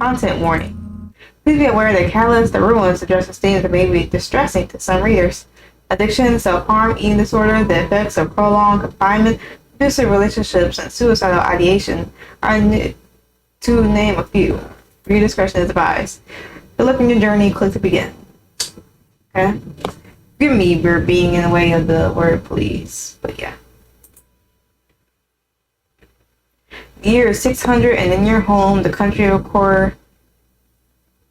Content warning. Please be aware that Catalyst the Ruins addresses themes that may be distressing to some readers. Addiction, self-harm, eating disorder, the effects of prolonged confinement, abusive relationships, and suicidal ideation are to name a few. Reader discretion is advised. Good luck on your journey. Click to begin. Okay? Forgive me for being in the way of the word please, but yeah. The year is 600, and in your home, the country of Cor...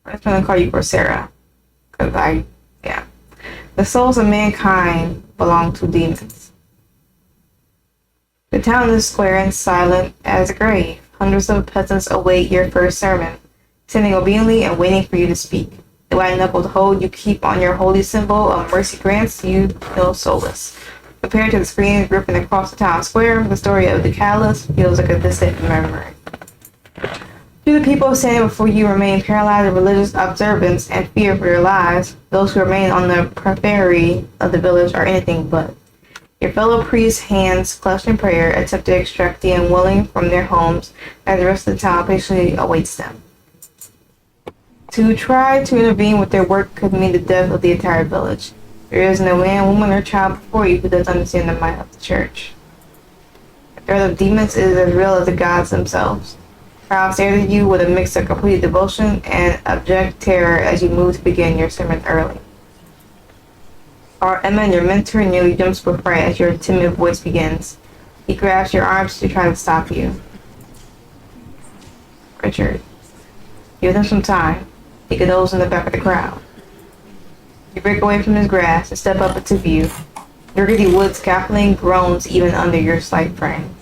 I'm just going to call you Coursera. Because yeah. The souls of mankind belong to demons. The town is square and silent as a grave. Hundreds of peasants await your first sermon, sitting obediently and waiting for you to speak. The white-knuckled hold you keep on your holy symbol of mercy grants you no solace. Compared to the screens ripping across the town square, the story of the Catalyst feels like a distant memory. Do the people standing before you remain paralyzed with religious observance and fear for their lives? Those who remain on the periphery of the village are anything but. Your fellow priests' hands clutched in prayer attempt to extract the unwilling from their homes as the rest of the town patiently awaits them. To try to intervene with their work could mean the death of the entire village. There is no man, woman, or child before you who does understand the might of the church. The threat of demons is as real as the gods themselves. Crowd stares at you with a mix of complete devotion and abject terror as you move to begin your sermon early. Our Emma, your mentor, nearly jumps with fright as your timid voice begins. He grabs your arms to try to stop you. Richard, give them some time. Take a nose in the back of the crowd. You break away from his grasp and step up into view. Rickety wood scaffolding groans even under your slight frame.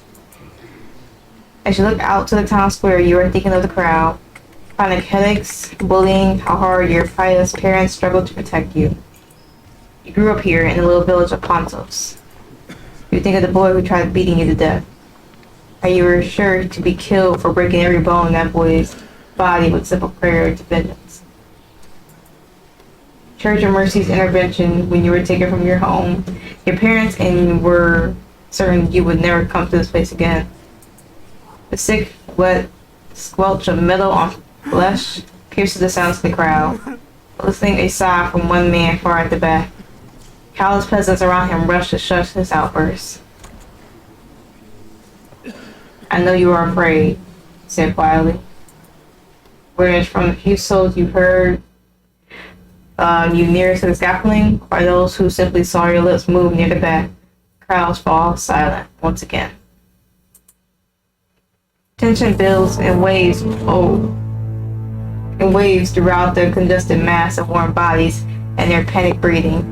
As you look out to the town square, you are thinking of the crowd, chronic headaches, bullying, how hard your pious parents struggled to protect you. You grew up here in the little village of Pontos. You think of the boy who tried beating you to death. How you were sure to be killed for breaking every bone in that boy's body with simple prayer to vengeance. Church of Mercy's intervention when you were taken from your home, your parents, and you were certain you would never come to this place again. The sick, wet squelch of metal on flesh pierces the sounds of the crowd, listening a sigh from one man far at the back. Callous peasants around him rush to shush his outbursts. I know you are afraid, he said quietly. Whereas from the few souls you heard you nearest to the scaffolding, or those who simply saw your lips move near the back, crowds fall silent once again. Tension builds in waves throughout the congested mass of warm bodies and their panic breathing.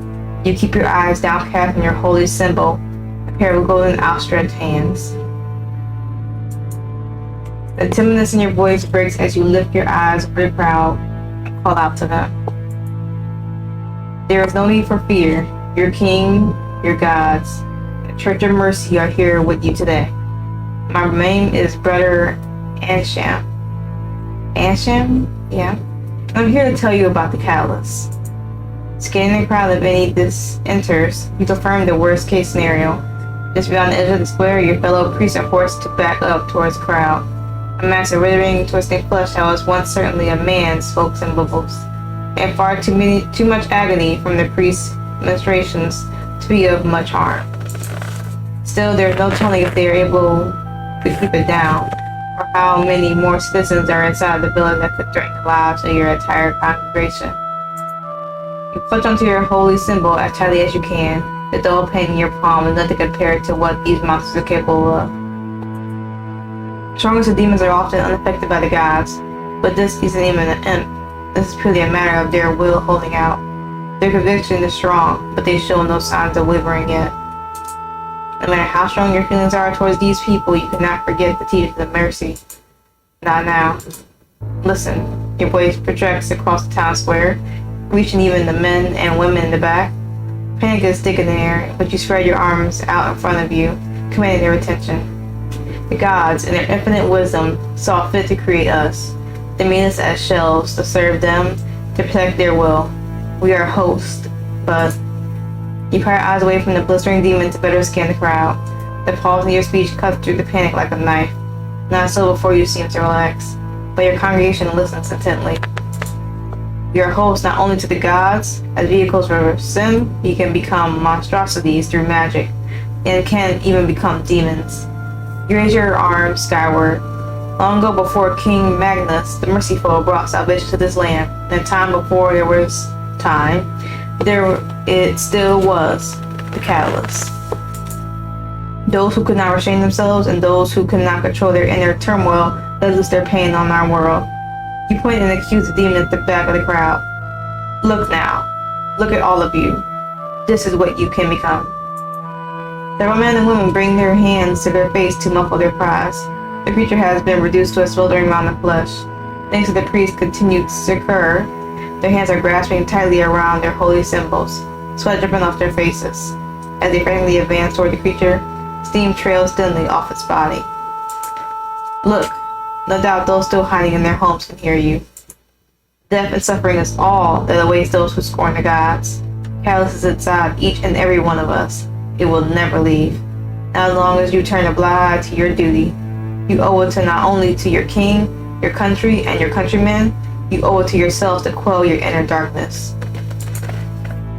You keep your eyes downcast on your holy symbol, a pair of golden outstretched hands. The timidness in your voice breaks as you lift your eyes over the crowd and call out to them. There is no need for fear. Your king, your gods, the Church of Mercy are here with you today. My name is Brother Anscham. Anscham? Yeah. I'm here to tell you about the Catalyst. Scanning the crowd of any this enters, you confirm the worst case scenario. Just beyond the edge of the square, your fellow priests are forced to back up towards the crowd. A mass of withering, twisting flesh that was once certainly a man spoke in bubbles, and far too much agony from the priest's ministrations to be of much harm. Still, there is no telling if they are able to keep it down, or how many more citizens are inside the village that could threaten the lives of your entire congregation. You clutch onto your holy symbol as tightly as you can. The dull pain in your palm is nothing compared to what these monsters are capable of. The strongest of demons are often unaffected by the gods, but this isn't even an imp. This is purely a matter of their will holding out. Their conviction is strong, but they show no signs of wavering yet. No matter how strong your feelings are towards these people, you cannot forget the teachings of mercy. Not now. Listen, your voice projects across the town square, reaching even the men and women in the back. Panic is thick in the air, but you spread your arms out in front of you, commanding their attention. The gods, in their infinite wisdom, saw fit to create us. They made us as shells to serve them, to protect their will. We are hosts, but... You pry your eyes away from the blistering demon to better scan the crowd. The pause in your speech cuts through the panic like a knife. Not so before you seem to relax. but your congregation listens intently. You are hosts not only to the gods, as vehicles for sin, you can become monstrosities through magic, and can even become demons. You raise your arms skyward. Long ago, before King Magnus, the Merciful, brought salvation to this land, in a time before there was time, it still was the catalyst. Those who could not restrain themselves and those who could not control their inner turmoil let loose their pain on our world. You point and accuse the demon at the back of the crowd. Look now. Look at all of you. This is what you can become. Several men and women bring their hands to their face to muffle their cries. The creature has been reduced to a smoldering mound of flesh. Thanks to the priest's continued succor, their hands are grasping tightly around their holy symbols, sweat dripping off their faces. As they frantically advance toward the creature, steam trails thinly off its body. Look, no doubt those still hiding in their homes can hear you. Death and suffering is all that awaits those who scorn the gods. Callous is inside each and every one of us. It will never leave. Not as long as you turn a blind eye to your duty. You owe it to not only to your king, your country, and your countrymen, you owe it to yourselves to quell your inner darkness.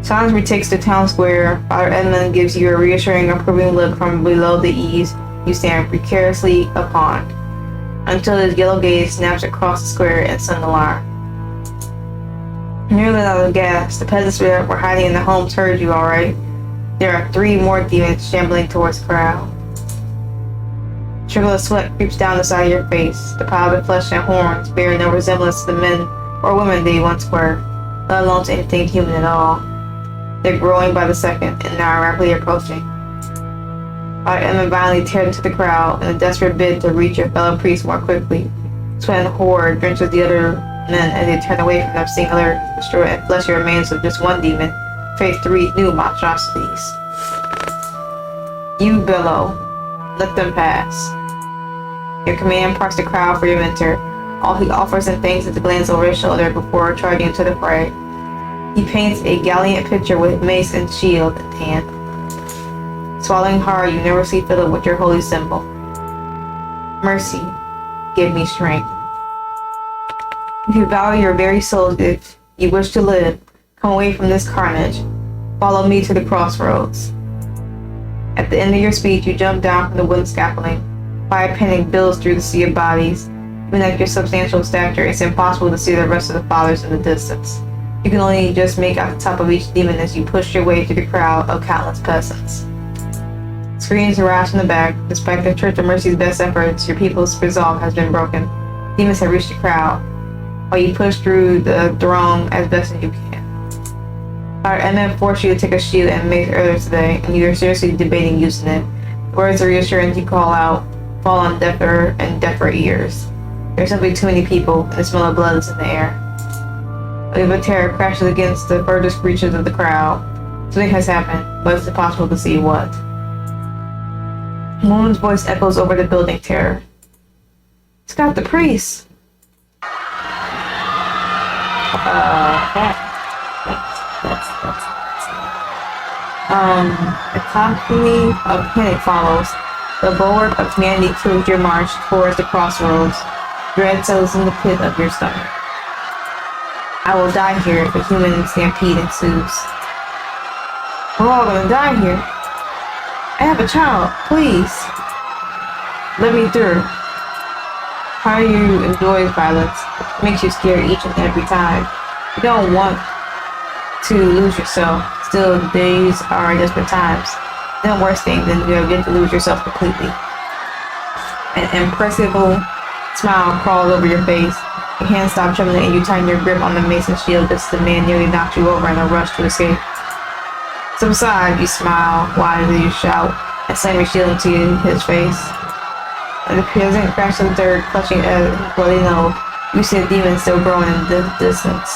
Silence retakes the town square. Father Edmund gives you a reassuring, approving look from below the eaves you stand precariously upon, until his yellow gaze snaps across the square and sends an alarm. Nearly out of gas, the peasants who were hiding in their homes heard you all right. There are 3 more demons shambling towards the crowd. A trickle of sweat creeps down the side of your face. The pile of flesh and horns bear no resemblance to the men or women they once were, let alone to anything human at all. They're growing by the second and now rapidly approaching. Father Edmund violently tears into the crowd in a desperate bid to reach your fellow priests more quickly. Sweat and horror drenches the other men as they turn away from their singular, destroy and fleshy remains of just one demon, face 3 new monstrosities. You bellow, let them pass. Your command parts the crowd for your mentor. All he offers in thanks is a glance over his shoulder before charging into the fray. He paints a gallant picture with mace and shield in hand. Swallowing hard, you never see Philip with your holy symbol. Mercy, give me strength. If you value your very soul, if you wish to live, come away from this carnage. Follow me to the crossroads. At the end of your speech, you jump down from the wooden scaffolding. Fire panic builds through the sea of bodies. Even at your substantial stature, it's impossible to see the rest of the fathers in the distance. You can only just make out the top of each demon as you push your way through the crowd of countless peasants. Screams rash in the back. Despite the Church of Mercy's best efforts, your people's resolve has been broken. Demons have reached the crowd, while you push through the throng as best as you can. Father Edmund forced you to take a shield and mace earlier today, and you are seriously debating using it. The words of reassurance you call out fall on deafer and deafer ears. There are simply too many people, and the smell of blood is in the air. A wave of terror crashes against the furthest reaches of the crowd. Something has happened, but it's impossible to see what. A woman's voice echoes over the building terror. It's got the priest! A cacophony of panic follows. The bulwark of humanity kills your march towards the crossroads. Dread settles in the pit of your stomach. I will die here if a human stampede ensues. We're all gonna die here. I have a child, please. Let me through. How you enjoy violence makes you scared each and every time. You don't want to lose yourself. Still, these are desperate times. No worse thing than you get to lose yourself completely. An impressible smile crawls over your face. Your hands stop trembling and you tighten your grip on the mace and shield just as the man nearly knocked you over in a rush to escape. Subside, you smile, widely you shout, and slam your shield into his face. As the peasant crashes to the dirt, clutching at his bloody nose, you see the demon still growing in the distance.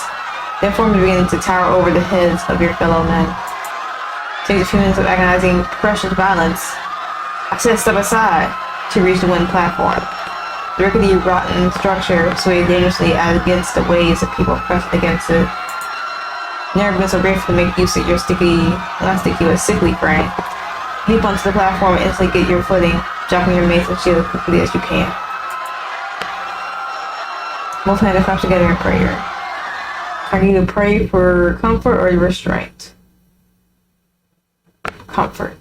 Their forms begin to tower over the heads of your fellow men. It takes a few minutes of agonizing, precious violence. I said step aside to reach the wooden platform. The rickety, rotten structure swayed dangerously as against the waves of people pressed against it. Never been so grateful to make use of your sickly frame. Leap onto the platform and instantly get your footing, dropping your mace and shield as quickly as you can. Both hands are clasped together in prayer. I need to pray for comfort or restraint. Comfort.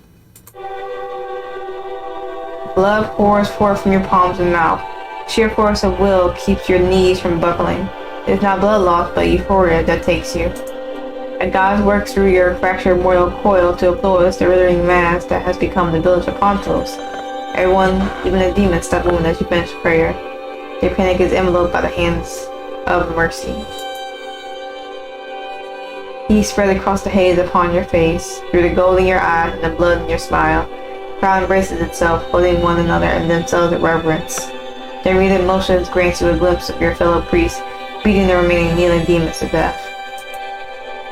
Blood pours forth from your palms and mouth. Sheer force of will keeps your knees from buckling. It is not blood loss, but euphoria that takes you. And God works through your fractured mortal coil to applause the withering mass that has become the village of Pontos. Everyone, even the demons, stop moving as you finish prayer. Their panic is enveloped by the hands of mercy. He spread across the haze upon your face, through the gold in your eyes and the blood in your smile. The crowd embraces itself, holding one another and themselves in reverence. Their immediate motions grant you a glimpse of your fellow priests, beating the remaining kneeling demons to death.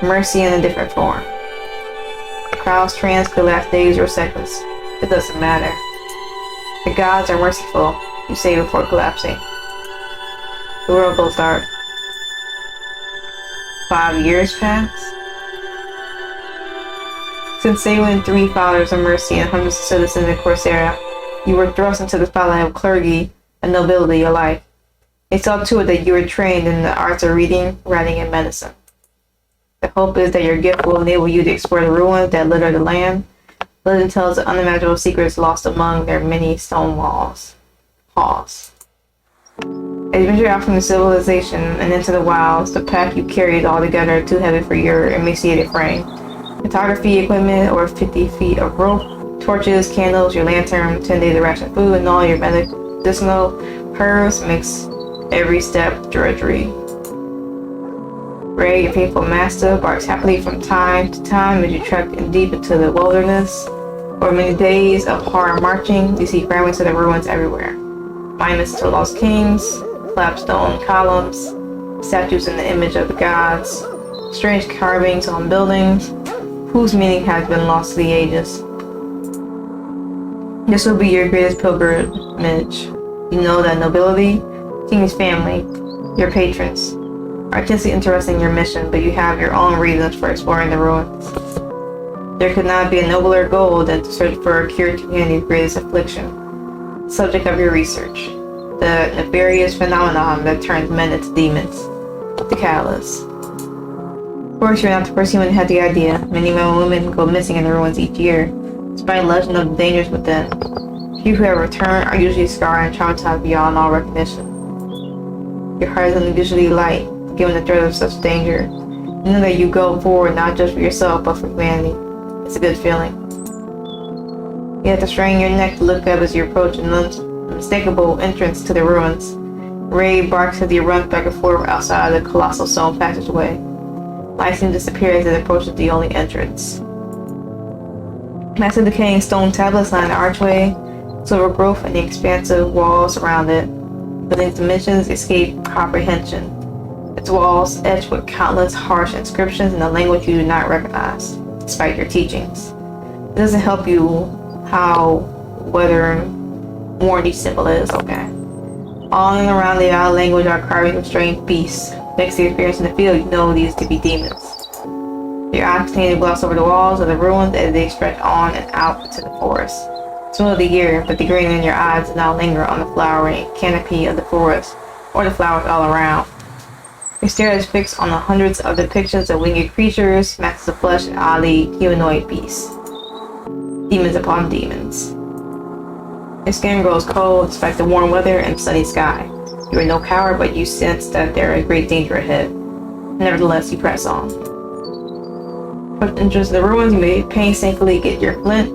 Mercy in a different form. The crowd's trance could last days or seconds. It doesn't matter. The gods are merciful. You say before collapsing. The world goes dark. 5 years pass. Since sailing 3 fathers of mercy and hundreds of citizens in Corsair, you were thrust into the spotlight of clergy and nobility alike. They saw to it that you were trained in the arts of reading, writing, and medicine. The hope is that your gift will enable you to explore the ruins that litter the land. Legend tells of unimaginable secrets lost among their many stone walls. Halls. As you venture out from the civilization and into the wilds, the pack you carry is altogether too heavy for your emaciated frame. Photography equipment over 50 feet of rope, torches, candles, your lantern, 10 days of ration food, and all your medicinal herbs makes every step drudgery. Ray, your faithful master, barks happily from time to time as you trek deep into the wilderness. For many days of hard marching, you see fragments of the ruins everywhere. Monuments to lost kings, flagstone columns, statues in the image of the gods, strange carvings on buildings, whose meaning has been lost to the ages. This will be your greatest pilgrimage. You know that nobility, king's family, your patrons, artistically interested in your mission, but you have your own reasons for exploring the ruins. There could not be a nobler goal than to search for a cure to humanity's greatest affliction, subject of your research, the nefarious phenomenon that turns men into demons, the callous. Of course, you're not the first human who had the idea. Many men and women go missing in the ruins each year, despite legend of the dangers within. Few who have returned are usually scarred and traumatized beyond all recognition. Your heart is unusually light, given the threat of such danger. You know that you go forward not just for yourself, but for humanity. It's a good feeling. You have to strain your neck to look up as you approach an unmistakable entrance to the ruins. Ray barks as he runs back and forth outside the colossal stone passageway. Light seems to disappear as it approaches the only entrance. Massive decaying stone tablets line the archway, silver growth and the expansive walls around it. Building's dimensions escape comprehension. Its walls etched with countless harsh inscriptions in a language you do not recognize, despite your teachings. It doesn't help you how weather-worn each symbol is, okay? All in and around the vowel language are carvings of strange beasts. Next to the experience in the field, you know these to be demons. Your eyes continue to gloss over the walls of the ruins as they stretch on and out into the forest. It's middle of the year, but the green in your eyes does not linger on the flowering canopy of the forest, or the flowers all around. Your stare is fixed on the hundreds of depictions of winged creatures, masks of flesh, and oddly humanoid beasts. Demons upon demons. Your skin grows cold despite the warm weather and sunny sky. You are no coward, but you sense that there is great danger ahead. Nevertheless, you press on. With the entrance to the ruins, you may painstakingly get your flint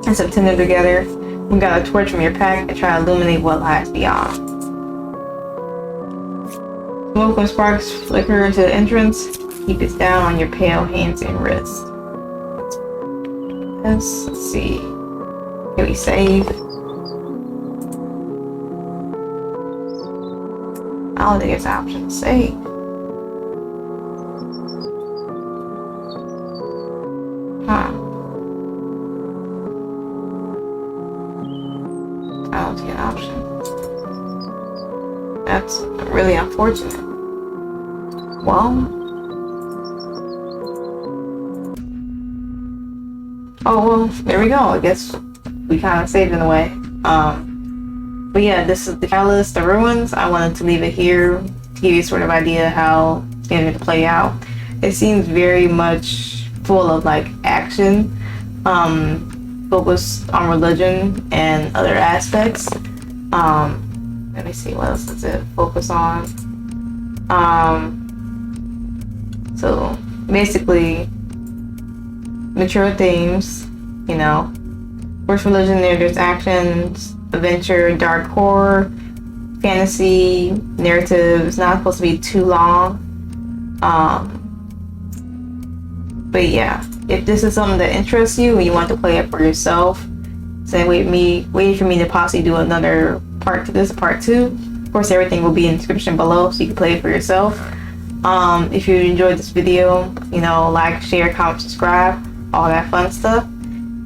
and some tinder together. We got a torch from your pack and try to illuminate what lies beyond. Smoke and sparks flicker into the entrance. Keep it down on your pale hands and wrists. Let's see. Can we save? I don't think it's an option to save. Huh. I don't see an option. That's really unfortunate. Well. Oh, well, there we go. I guess we kind of saved in a way. But yeah, this is the Callous, the Ruins. I wanted to leave it here to give you sort of idea how it's going to play out. It seems very much full of like action, focused on religion and other aspects. Let me see, what else does it focus on? So basically mature themes, you know. First religion, there's actions, adventure, dark horror, fantasy, narrative. It's not supposed to be too long. But yeah, if this is something that interests you and you want to play it for yourself, same way waiting for me to possibly do another part to this, part 2. Of course, everything will be in the description below so you can play it for yourself. If you enjoyed this video, you know, like, share, comment, subscribe, all that fun stuff.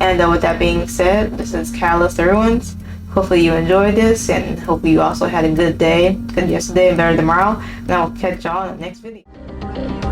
And with that being said, this is Catalyst the Ruins. Hopefully you enjoyed this, and hopefully you also had a good day, good yesterday, and better tomorrow. And I will catch y'all in the next video.